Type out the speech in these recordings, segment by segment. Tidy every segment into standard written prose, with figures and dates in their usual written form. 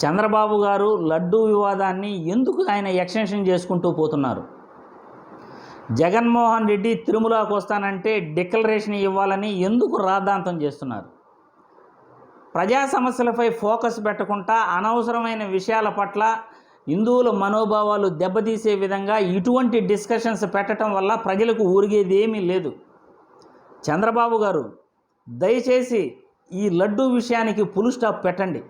చంద్రబాబు గారు లడ్డూ వివాదాన్ని ఎందుకు ఆయన ఎక్స్టెన్షన్ చేసుకుంటూ పోతున్నారు? జగన్మోహన్ రెడ్డి తిరుమలకు వస్తానంటే డిక్లరేషన్ ఇవ్వాలని ఎందుకు రాద్ధాంతం చేస్తున్నారు? ప్రజా సమస్యలపై ఫోకస్ పెట్టకుండా అనవసరమైన విషయాల పట్ల హిందువుల మనోభావాలు దెబ్బతీసే విధంగా ఇటువంటి డిస్కషన్స్ పెట్టడం వల్ల ప్రజలకు ఊరిగేది ఏమీ లేదు. చంద్రబాబు గారు దయచేసి ఈ లడ్డూ విషయానికి ఫుల్ స్టాప్ పెట్టండి.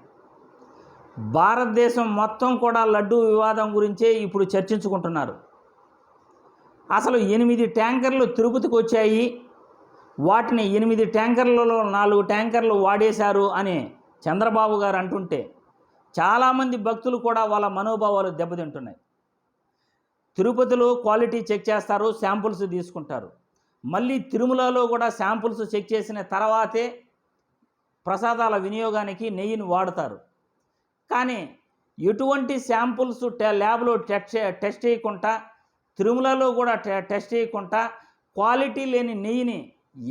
భారతదేశం మొత్తం కూడా లడ్డూ వివాదం గురించే ఇప్పుడు చర్చించుకుంటున్నారు. అసలు 8 ట్యాంకర్లు తిరుపతికి వచ్చాయి, వాటిని 8 ట్యాంకర్లలో 4 ట్యాంకర్లు వాడేశారు అని చంద్రబాబు గారు అంటుంటే చాలామంది భక్తులు కూడా వాళ్ళ మనోభావాలు దెబ్బతింటున్నాయి. తిరుపతిలో క్వాలిటీ చెక్ చేస్తారు, శాంపుల్స్ తీసుకుంటారు. మళ్ళీ తిరుమలలో కూడా శాంపుల్స్ చెక్ చేసిన తర్వాతే ప్రసాదాల వినియోగానికి నెయ్యిని వాడతారు. కానీ ఎటువంటి శాంపుల్స్ ల్యాబ్లో టెస్ట్ చేయకుండా, తిరుమలలో కూడా టెస్ట్ చేయకుండా క్వాలిటీ లేని నెయ్యిని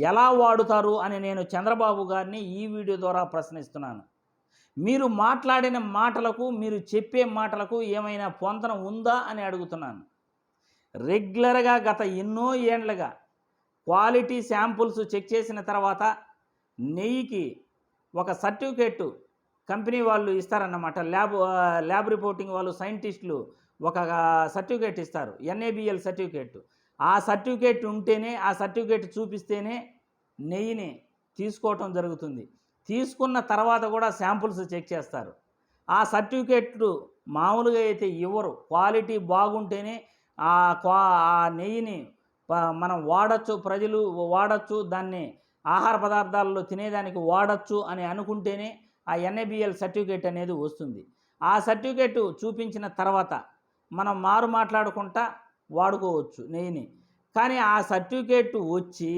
ఎలా వాడుతారు అని నేను చంద్రబాబు గారిని ఈ వీడియో ద్వారా ప్రశ్నిస్తున్నాను. మీరు మాట్లాడిన మాటలకు, మీరు చెప్పే మాటలకు ఏమైనా పొంతన ఉందా అని అడుగుతున్నాను. రెగ్యులర్గా గత ఎన్నో ఏండ్లుగా క్వాలిటీ శాంపుల్స్ చెక్ చేసిన తర్వాత నెయ్యికి ఒక సర్టిఫికేట్ కంపెనీ వాళ్ళు ఇస్తారన్నమాట. ల్యాబ్ రిపోర్టింగ్ వాళ్ళు, సైంటిస్టులు ఒక సర్టిఫికేట్ ఇస్తారు, NABL సర్టిఫికేట్. ఆ సర్టిఫికేట్ ఉంటేనే, ఆ సర్టిఫికేట్ చూపిస్తేనే నెయ్యిని తీసుకోవటం జరుగుతుంది. తీసుకున్న తర్వాత కూడా శాంపుల్స్ చెక్ చేస్తారు. ఆ సర్టిఫికేట్లు మామూలుగా అయితే ఇవ్వరు. క్వాలిటీ బాగుంటేనే ఆ నెయ్యిని మనం వాడచ్చు, ప్రజలు వాడచ్చు, దాన్ని ఆహార పదార్థాల్లో తినేదానికి వాడచ్చు అని అనుకుంటేనే ఆ NABL సర్టిఫికేట్ అనేది వస్తుంది. ఆ సర్టిఫికేట్ చూపించిన తర్వాత మనం మాట్లాడుకుంటా వాడుకోవచ్చు నెయ్యిని. కానీ ఆ సర్టిఫికేట్ వచ్చి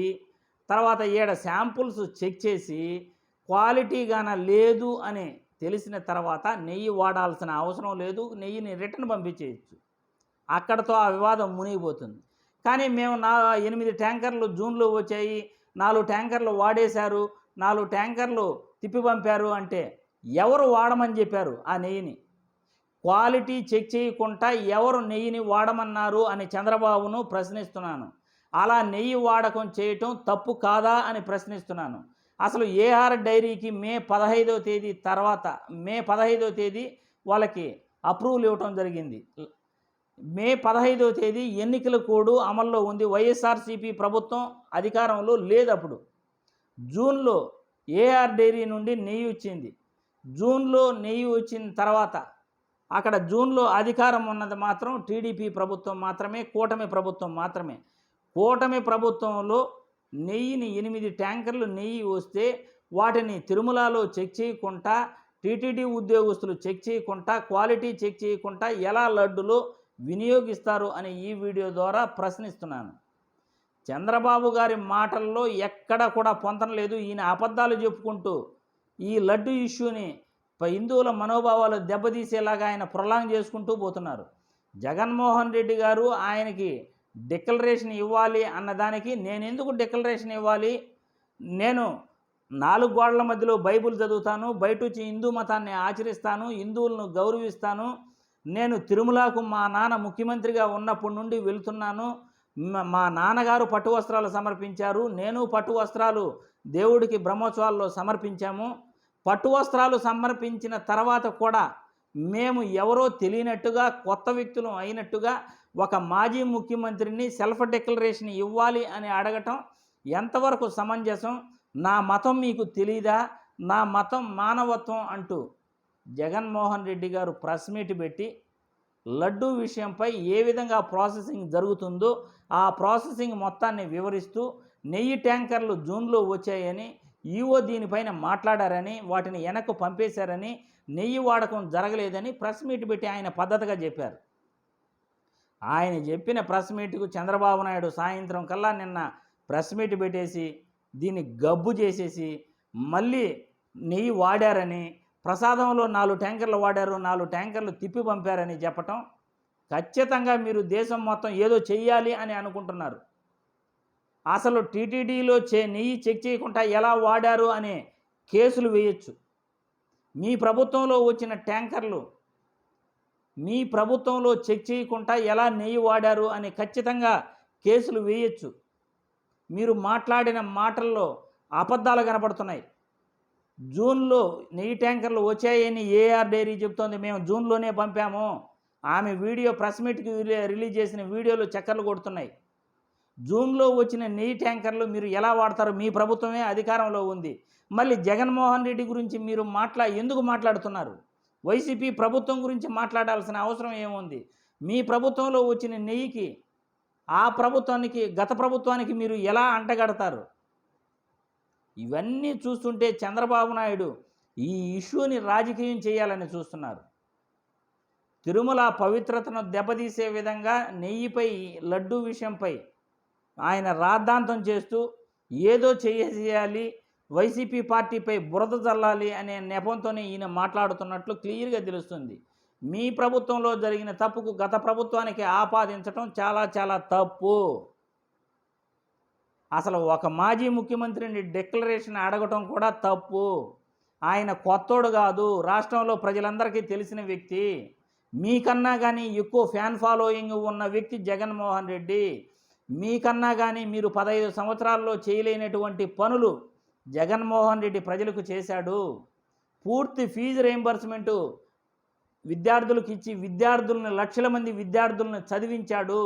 తర్వాత శాంపుల్స్ చెక్ చేసి క్వాలిటీగాన లేదు అని తెలిసిన తర్వాత నెయ్యి వాడాల్సిన అవసరం లేదు, నెయ్యిని రిటర్న్ పంపించేయచ్చు. అక్కడతో ఆ వివాదం మునిగిపోతుంది. కానీ మేము 8 ట్యాంకర్లు జూన్లో వచ్చాయి, 4 ట్యాంకర్లు వాడేశారు, 4 ట్యాంకర్లు తిప్పి పంపారు అంటే ఎవరు వాడమని చెప్పారు ఆ నెయ్యిని? క్వాలిటీ చెక్ చేయకుండా ఎవరు నెయ్యిని వాడమన్నారు అని చంద్రబాబును ప్రశ్నిస్తున్నాను. అలా నెయ్యి వాడకం చేయటం తప్పు కాదా అని ప్రశ్నిస్తున్నాను. అసలు ఏఆర్ డైరీకి మే 15వ తేదీ తర్వాత, మే 15వ తేదీ వాళ్ళకి అప్రూవల్ ఇవ్వటం జరిగింది. మే 15వ తేదీ ఎన్నికల కోడ్ అమల్లో ఉంది. వైఎస్ఆర్సీపీ ప్రభుత్వం అధికారంలో లేదు. అప్పుడు జూన్లో ఏఆర్ డైరీ నుండి నెయ్యి వచ్చింది. జూన్లో నెయ్యి వచ్చిన తర్వాత అక్కడ జూన్లో అధికారం ఉన్నది మాత్రం టీడీపీ ప్రభుత్వం మాత్రమే, కూటమి ప్రభుత్వం మాత్రమే. కూటమి ప్రభుత్వంలో నెయ్యిని 8 ట్యాంకర్లు నెయ్యి వస్తే వాటిని తిరుమలలో చెక్ చేయకుండా, టీటీడీ ఉద్యోగస్తులు చెక్ చేయకుండా, క్వాలిటీ చెక్ చేయకుండా ఎలా లడ్డులో వినియోగిస్తారు అని ఈ వీడియో ద్వారా ప్రశ్నిస్తున్నాను. చంద్రబాబు గారి మాటల్లో ఎక్కడ కూడా పొంతన లేదు. ఈయన అబద్ధాలు చెప్పుకుంటూ ఈ లడ్డు ఇష్యూని హిందువుల మనోభావాలు దెబ్బతీసేలాగా ఆయన ప్రొలాంగ్ చేసుకుంటూ పోతున్నారు. జగన్మోహన్ రెడ్డి గారు ఆయనకి డిక్లరేషన్ ఇవ్వాలి అన్నదానికి నేను ఎందుకు డిక్లరేషన్ ఇవ్వాలి? నేను 4 గోడల మధ్యలో బైబిల్ చదువుతాను, బయట వచ్చి హిందూ మతాన్ని ఆచరిస్తాను, హిందువులను గౌరవిస్తాను. నేను తిరుమలకు మా నాన్న ముఖ్యమంత్రిగా ఉన్నప్పటి నుండి వెళ్తున్నాను. మా నాన్నగారు పట్టు వస్త్రాలు సమర్పించారు, నేను పట్టు వస్త్రాలు దేవుడికి బ్రహ్మోత్సవాల్లో సమర్పించాము. పట్టు వస్త్రాలు సమర్పించిన తర్వాత కూడా మేము ఎవరో తెలియనట్టుగా, కొత్త వ్యక్తులు అయినట్టుగా ఒక మాజీ ముఖ్యమంత్రిని సెల్ఫ్ డిక్లరేషన్ ఇవ్వాలి అని అడగటం ఎంతవరకు సమంజసం? నా మతం మీకు తెలీదా? నా మతం మానవత్వం అంటూ జగన్మోహన్ రెడ్డి గారు ప్రెస్ మీట్ పెట్టి లడ్డూ విషయంపై ఏ విధంగా ప్రాసెసింగ్ జరుగుతుందో ఆ ప్రాసెసింగ్ మొత్తాన్ని వివరిస్తూ నెయ్యి ట్యాంకర్లు జూన్లో వచ్చాయని, ఈవో దీనిపైన మాట్లాడారని, వాటిని వెనక్కు పంపేశారని, నెయ్యి వాడకం జరగలేదని ప్రెస్ మీట్ పెట్టి ఆయన పద్ధతిగా చెప్పారు. ఆయన చెప్పిన ప్రెస్ మీట్కు చంద్రబాబు నాయుడు సాయంత్రం కల్లా నిన్న ప్రెస్ మీట్ పెట్టేసి దీన్ని గబ్బు చేసేసి మళ్ళీ నెయ్యి వాడారని, ప్రసాదంలో 4 ట్యాంకర్లు వాడారు, 4 ట్యాంకర్లు తిప్పి పంపారని చెప్పటం ఖచ్చితంగా మీరు దేశం మొత్తం ఏదో చెయ్యాలి అని అనుకుంటున్నారు. అసలు టీటీడీలో నెయ్యి చెక్ చేయకుండా ఎలా వాడారు అనే కేసులు వేయచ్చు. మీ ప్రభుత్వంలో వచ్చిన ట్యాంకర్లు మీ ప్రభుత్వంలో చెక్ చేయకుండా ఎలా నెయ్యి వాడారు అని ఖచ్చితంగా కేసులు వేయచ్చు. మీరు మాట్లాడిన మాటల్లో అబద్ధాలు కనపడుతున్నాయి. జూన్లో నెయ్యి ట్యాంకర్లు వచ్చాయని ఏఆర్ డైరీ చెబుతోంది. మేము జూన్లోనే పంపాము. ఆమె వీడియో ప్రెస్ మీట్కి రిలీజ్ చేసిన వీడియోలు చక్కర్లు కొడుతున్నాయి. జూన్లో వచ్చిన నెయ్యి ట్యాంకర్లు మీరు ఎలా వాడతారు? మీ ప్రభుత్వమే అధికారంలో ఉంది. మళ్ళీ జగన్మోహన్ రెడ్డి గురించి మీరు ఎందుకు మాట్లాడుతున్నారు? వైసీపీ ప్రభుత్వం గురించి మాట్లాడాల్సిన అవసరం ఏముంది? మీ ప్రభుత్వంలో వచ్చిన నెయ్యికి ఆ ప్రభుత్వానికి గత ప్రభుత్వానికి మీరు ఎలా అంటగడతారు? ఇవన్నీ చూస్తుంటే చంద్రబాబు నాయుడు ఈ ఇష్యూని రాజకీయం చేయాలని చూస్తున్నారు. తిరుమల పవిత్రతను దెబ్బతీసే విధంగా నెయ్యిపై లడ్డూ విషయంపై ఆయన రాద్ధాంతం చేస్తూ ఏదో చేయాలి, వైసీపీ పార్టీపై బురద చల్లాలి అనే నెపంతోనే ఈయన మాట్లాడుతున్నట్లు క్లియర్గా తెలుస్తుంది. మీ ప్రభుత్వంలో జరిగిన తప్పుకు గత ప్రభుత్వానికి ఆపాదించడం చాలా చాలా తప్పు. అసలు ఒక మాజీ ముఖ్యమంత్రిని డిక్లరేషన్ అడగటం కూడా తప్పు. ఆయన కొత్తోడు కాదు, రాష్ట్రంలో ప్రజలందరికీ తెలిసిన వ్యక్తి. మీకన్నా కానీ ఎక్కువ ఫ్యాన్ ఫాలోయింగ్ ఉన్న వ్యక్తి జగన్మోహన్ రెడ్డి. మీకన్నా కానీ మీరు 15 సంవత్సరాల్లో చేయలేనటువంటి పనులు జగన్మోహన్ రెడ్డి ప్రజలకు చేశాడు. పూర్తి ఫీజు రీయింబర్స్మెంటు విద్యార్థులకు ఇచ్చి విద్యార్థులను లక్షల మంది విద్యార్థులను చదివించాడు.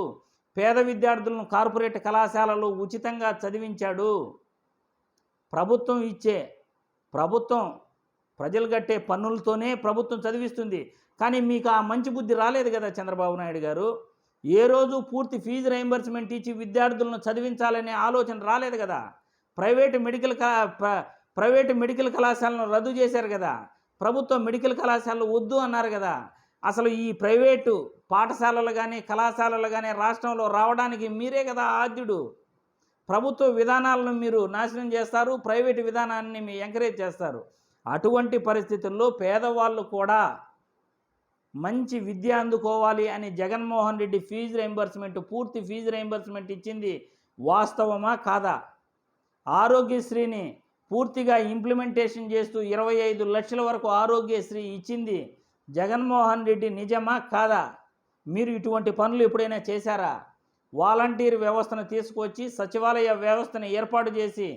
పేద విద్యార్థులను కార్పొరేట్ కళాశాలలో ఉచితంగా చదివించాడు. ప్రభుత్వం ప్రజలు కట్టే పన్నులతోనే ప్రభుత్వం చదివిస్తుంది. కానీ మీకు ఆ మంచి బుద్ధి రాలేదు కదా చంద్రబాబు నాయుడు గారు. ఏ రోజు పూర్తి ఫీజు రీయింబర్స్మెంట్ ఇచ్చి విద్యార్థులను చదివించాలనే ఆలోచన రాలేదు కదా. ప్రైవేటు మెడికల్ కళాశాలను రద్దు చేశారు కదా. ప్రభుత్వ మెడికల్ కళాశాలలు వద్దు అన్నారు కదా. అసలు ఈ ప్రైవేటు పాఠశాలలు కానీ కళాశాలలు కానీ రాష్ట్రంలో రావడానికి మీరే కదా ఆద్యుడు. ప్రభుత్వ విధానాలను మీరు నాశనం చేస్తారు, ప్రైవేటు విధానాన్ని మీరు ఎంకరేజ్ చేస్తారు. అటువంటి పరిస్థితుల్లో పేదవాళ్ళు కూడా మంచి విద్య అందుకోవాలి అని జగన్మోహన్ రెడ్డి పూర్తి ఫీజు రీయింబర్స్మెంట్ ఇచ్చింది వాస్తవమా కాదా? ఆరోగ్యశ్రీని పూర్తిగా ఇంప్లిమెంటేషన్ చేస్తూ 25 లక్షల వరకు ఆరోగ్యశ్రీ ఇచ్చింది జగన్మోహన్ రెడ్డి నిజమా కాదా? మీరు ఇటువంటి పనులు ఎప్పుడైనా చేశారా? వాలంటీర్ వ్యవస్థను తీసుకొచ్చి సచివాలయ వ్యవస్థను ఏర్పాటు చేసి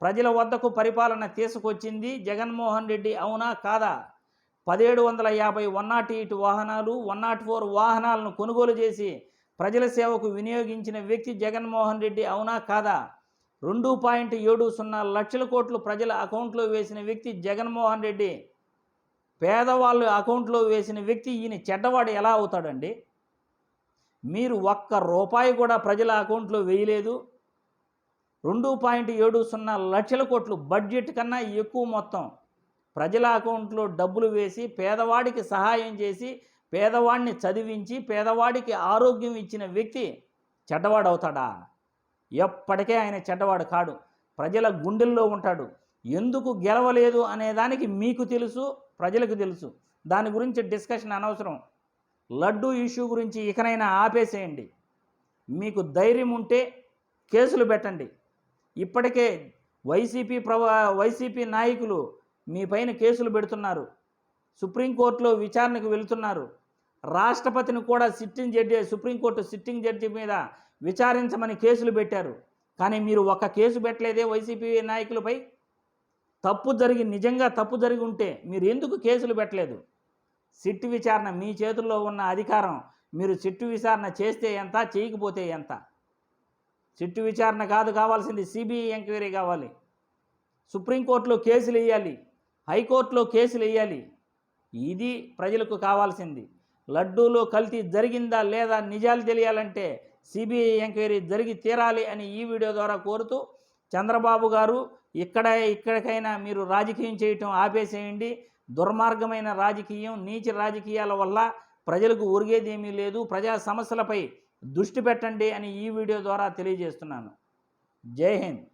ప్రజల వద్దకు పరిపాలన తీసుకొచ్చింది జగన్మోహన్ రెడ్డి అవునా కాదా? 1750 108 వాహనాలు 104 వాహనాలను కొనుగోలు చేసి ప్రజల సేవకు వినియోగించిన వ్యక్తి జగన్మోహన్ రెడ్డి అవునా కాదా? 2.70 లక్షల కోట్లు ప్రజల అకౌంట్లో వేసిన వ్యక్తి జగన్మోహన్ రెడ్డి. పేదవాళ్ళు అకౌంట్లో వేసిన వ్యక్తి ఈయన చెడ్డవాడు ఎలా అవుతాడండి? మీరు ₹1 కూడా ప్రజల అకౌంట్లో వేయలేదు. 2.70 లక్షల కోట్లు బడ్జెట్ కన్నా ఎక్కువ మొత్తం ప్రజల అకౌంట్లో డబ్బులు వేసి పేదవాడికి సహాయం చేసి పేదవాడిని చదివించి పేదవాడికి ఆరోగ్యం ఇచ్చిన వ్యక్తి చెడ్డవాడు అవుతాడా? ఎప్పటికే ఆయన చెడ్డవాడు కాడు. ప్రజల గుండెల్లో ఉంటాడు. ఎందుకు గెలవలేదు అనేదానికి మీకు తెలుసు, ప్రజలకు తెలుసు. దాని గురించి డిస్కషన్ అనవసరం. లడ్డూ ఇష్యూ గురించి ఇకనైనా ఆపేసేయండి. మీకు ధైర్యం ఉంటే కేసులు పెట్టండి. ఇప్పటికే వైసీపీ నాయకులు మీ పైన కేసులు పెడుతున్నారు. సుప్రీంకోర్టులో విచారణకు వెళుతున్నారు. రాష్ట్రపతిని కూడా సుప్రీంకోర్టు సిట్టింగ్ జడ్జి మీద విచారించమని కేసులు పెట్టారు. కానీ మీరు ఒక్క కేసు పెట్టలేదే వైసీపీ నాయకులపై. నిజంగా తప్పు జరిగి ఉంటే మీరు ఎందుకు కేసులు పెట్టలేదు? సిట్టు విచారణ మీ చేతుల్లో ఉన్న అధికారం. మీరు సిట్టు విచారణ చేస్తే ఎంత, చేయకపోతే ఎంత? సిట్టు విచారణ కావాల్సింది సిబిఐ ఎంక్వైరీ కావాలి. సుప్రీంకోర్టులో కేసులు వేయాలి, హైకోర్టులో కేసులు వేయాలి. ఇది ప్రజలకు కావాల్సింది. లడ్డూలో కల్తీ జరిగిందా లేదా నిజాలు తెలియాలంటే సిబిఐ ఎంక్వైరీ జరిగి తీరాలి అని ఈ వీడియో ద్వారా కోరుతూ, చంద్రబాబు గారు ఇక్కడికైనా మీరు రాజకీయం చేయటం ఆపేసేయండి. దుర్మార్గమైన రాజకీయం, నీచ రాజకీయాల వల్ల ప్రజలకు ఒరిగేదేమీ లేదు. ప్రజా సమస్యలపై దృష్టి పెట్టండి అని ఈ వీడియో ద్వారా తెలియజేస్తున్నాను. జై హింద్.